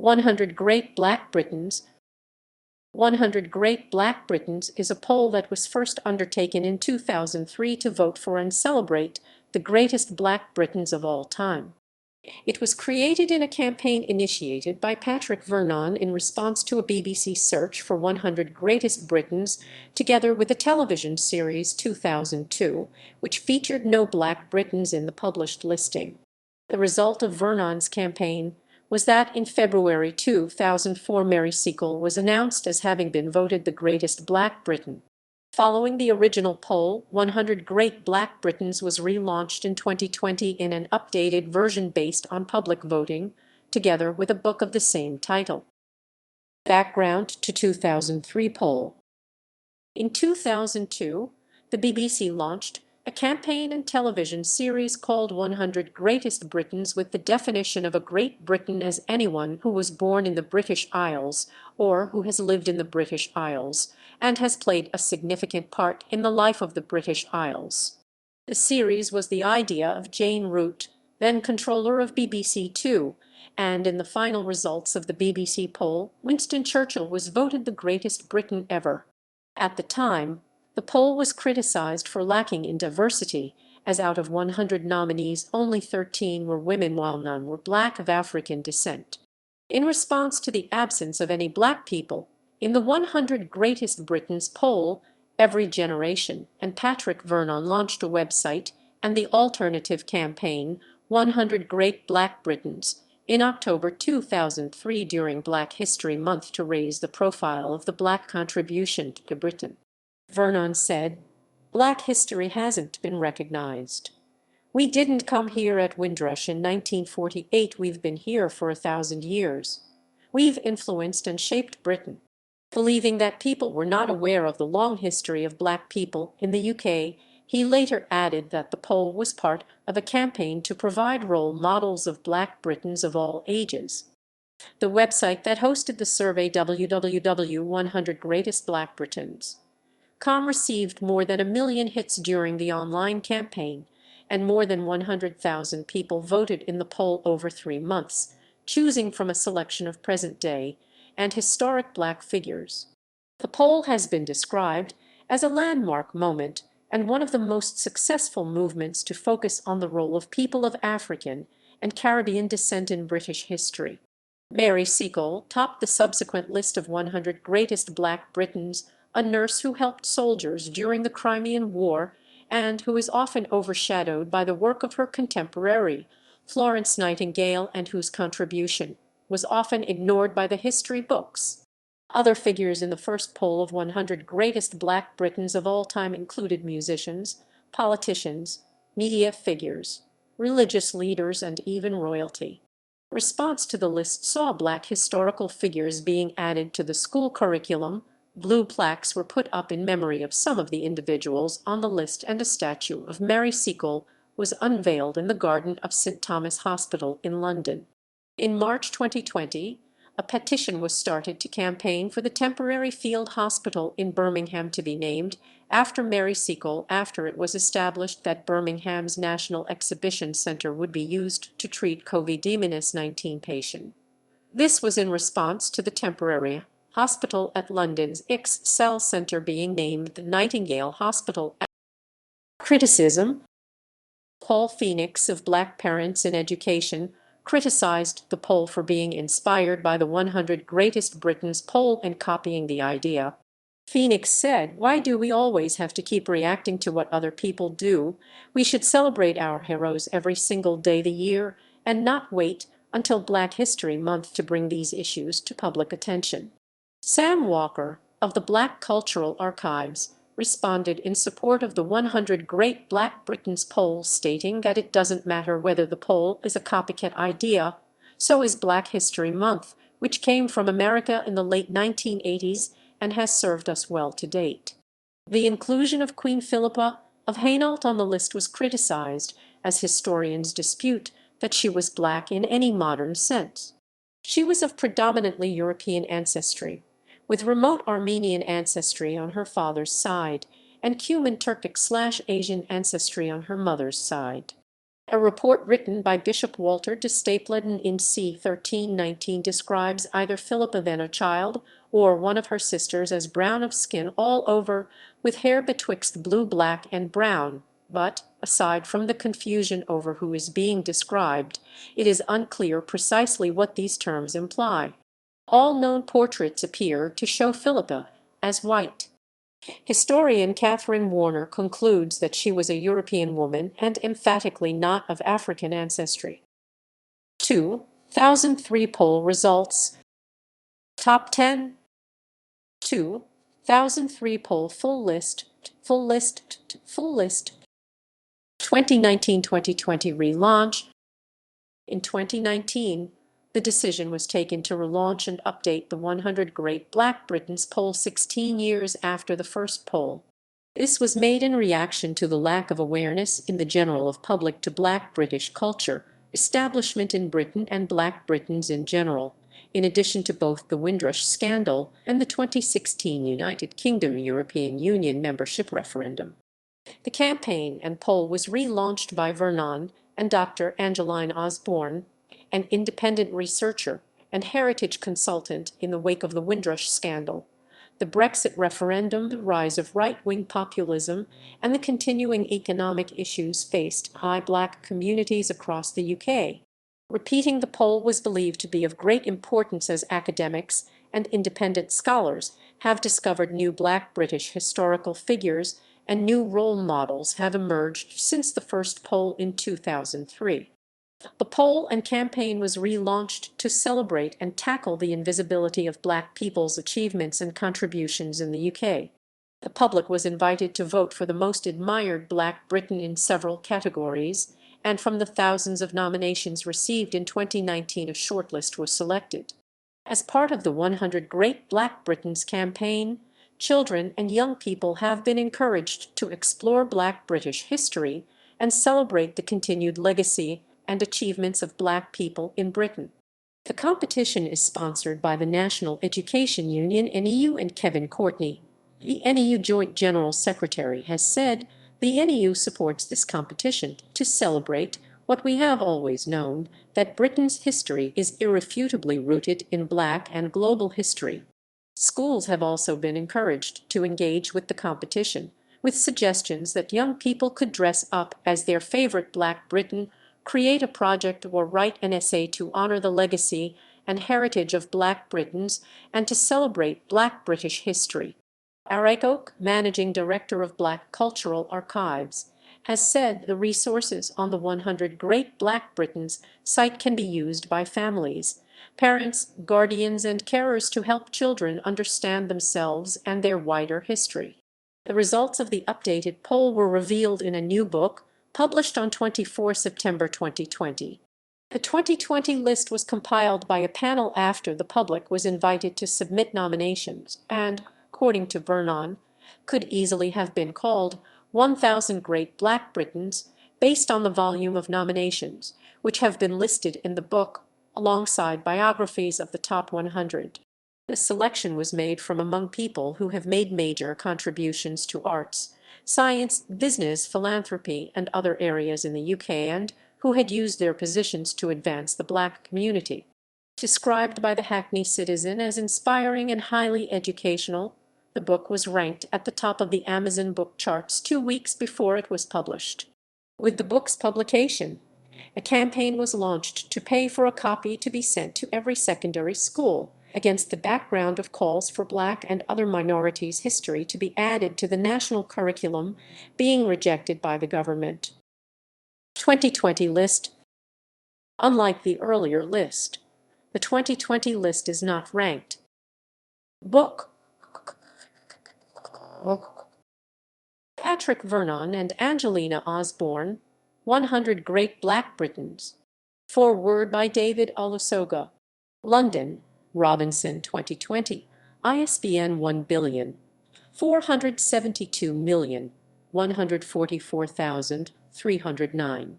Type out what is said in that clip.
100 Great Black Britons. 100 Great Black Britons is a poll that was first undertaken in 2003 to vote for and celebrate the greatest Black Britons of all time. It was created in a campaign initiated by Patrick Vernon in response to a BBC search for 100 Greatest Britons, together with the television series 2002, which featured no Black Britons in the published listing. The result of Vernon's campaign was that in February 2004 Mary Seacole was announced as having been voted the greatest Black Briton. Following the original poll, 100 Great Black Britons was relaunched in 2020 in an updated version based on public voting, together with a book of the same title. Background to 2003 poll. In 2002, the BBC launched a campaign and television series called 100 Greatest Britons, with the definition of a Great Briton as anyone who was born in the British Isles or who has lived in the British Isles and has played a significant part in the life of the British Isles. The series was the idea of Jane Root, then controller of BBC Two, and in the final results of the BBC poll, Winston Churchill was voted the greatest Briton ever. At the time, the poll was criticized for lacking in diversity, as out of 100 nominees only 13 were women while none were Black of African descent. In response to the absence of any Black people in the 100 Greatest Britons poll, Every Generation and Patrick Vernon launched a website and the alternative campaign 100 Great Black Britons in October 2003 during Black History Month to raise the profile of the Black contribution to Britain. Vernon said, "Black history hasn't been recognized. We didn't come here at Windrush in 1948, we've been here for 1,000 years. We've influenced and shaped Britain." Believing that people were not aware of the long history of Black people in the UK, he later added that the poll was part of a campaign to provide role models of Black Britons of all ages. The website that hosted the survey, www.100 Greatest Black Britons.com, received more than 1 million hits during the online campaign, and more than 100,000 people voted in the poll over 3 months, choosing from a selection of present-day and historic Black figures. The poll has been described as a landmark moment and one of the most successful movements to focus on the role of people of African and Caribbean descent in British history. Mary Seacole topped the subsequent list of 100 Greatest Black Britons, a nurse who helped soldiers during the Crimean War and who is often overshadowed by the work of her contemporary, Florence Nightingale, and whose contribution was often ignored by the history books. Other figures in the first poll of 100 Greatest Black Britons of all time included musicians, politicians, media figures, religious leaders, and even royalty. Response to the list saw Black historical figures being added to the school curriculum. Blue plaques were put up in memory of some of the individuals on the list, and a statue of Mary Seacole was unveiled in the garden of St. Thomas Hospital in London. In March 2020, a petition was started to campaign for the temporary field hospital in Birmingham to be named after Mary Seacole after it was established that Birmingham's National Exhibition Centre would be used to treat COVID-19 patients. This was in response to the temporary hospital at London's Excel Centre being named the Nightingale Hospital. Criticism. Paul Phoenix of Black Parents in Education criticized the poll for being inspired by the 100 Greatest Britons poll and copying the idea. Phoenix said, "Why do we always have to keep reacting to what other people do? We should celebrate our heroes every single day of the year and not wait until Black History Month to bring these issues to public attention." Sam Walker, of the Black Cultural Archives, responded in support of the 100 Great Black Britons poll, stating that it doesn't matter whether the poll is a copycat idea, so is Black History Month, which came from America in the late 1980s and has served us well to date. The inclusion of Queen Philippa of Hainault on the list was criticized, as historians dispute that she was Black in any modern sense. She was of predominantly European ancestry, with remote Armenian ancestry on her father's side and Cuman Turkic/Asian ancestry on her mother's side. A report written by Bishop Walter de Stapleton in c. 1319 describes either Philippa then a child, or one of her sisters as brown of skin all over, with hair betwixt blue, black, and brown, but, aside from the confusion over who is being described, it is unclear precisely what these terms imply. All known portraits appear to show Philippa as white. Historian Catherine Warner concludes that she was a European woman and emphatically not of African ancestry. 2003 poll results. Top 10. 2003 poll full list. 2019-2020 relaunch. In 2019, the decision was taken to relaunch and update the 100 Great Black Britons poll 16 years after the first poll. This was made in reaction to the lack of awareness in the general public to Black British culture, establishment in Britain and Black Britons in general, in addition to both the Windrush scandal and the 2016 United Kingdom European Union membership referendum. The campaign and poll was relaunched by Vernon and Dr. Angeline Osborne, an independent researcher and heritage consultant in the wake of the Windrush scandal, the Brexit referendum, the rise of right-wing populism, and the continuing economic issues faced by Black communities across the UK. Repeating the poll was believed to be of great importance as academics and independent scholars have discovered new Black British historical figures and new role models have emerged since the first poll in 2003. The poll and campaign was relaunched to celebrate and tackle the invisibility of Black people's achievements and contributions in the UK. The public was invited to vote for the most admired Black Briton in several categories, and from the thousands of nominations received in 2019 a shortlist was selected. As part of the 100 Great Black Britons campaign, children and young people have been encouraged to explore Black British history and celebrate the continued legacy and achievements of Black people in Britain. The competition is sponsored by the National Education Union NEU and Kevin Courtney, the NEU Joint General Secretary, has said the NEU supports this competition to celebrate what we have always known, that Britain's history is irrefutably rooted in Black and global history. Schools have also been encouraged to engage with the competition, with suggestions that young people could dress up as their favorite Black Briton, create a project or write an essay to honor the legacy and heritage of Black Britons and to celebrate Black British history. Eric Oak, Managing Director of Black Cultural Archives, has said the resources on the 100 Great Black Britons site can be used by families, parents, guardians, and carers to help children understand themselves and their wider history. The results of the updated poll were revealed in a new book published on 24 September 2020. The 2020 list was compiled by a panel after the public was invited to submit nominations and, according to Vernon, could easily have been called 1,000 Great Black Britons based on the volume of nominations, which have been listed in the book alongside biographies of the top 100. The selection was made from among people who have made major contributions to arts, science, business, philanthropy, and other areas in the UK and who had used their positions to advance the Black community. Described by the Hackney Citizen as inspiring and highly educational, the book was ranked at the top of the Amazon book charts 2 weeks before it was published. With the book's publication, a campaign was launched to pay for a copy to be sent to every secondary school, against the background of calls for Black and other minorities' history to be added to the national curriculum being rejected by the government. 2020 list. Unlike the earlier list, the 2020 list is not ranked. Book. Patrick Vernon and Angelina Osborne, 100 Great Black Britons. Foreword by David Olusoga. London, Robinson 2020. ISBN 1,472,144,309.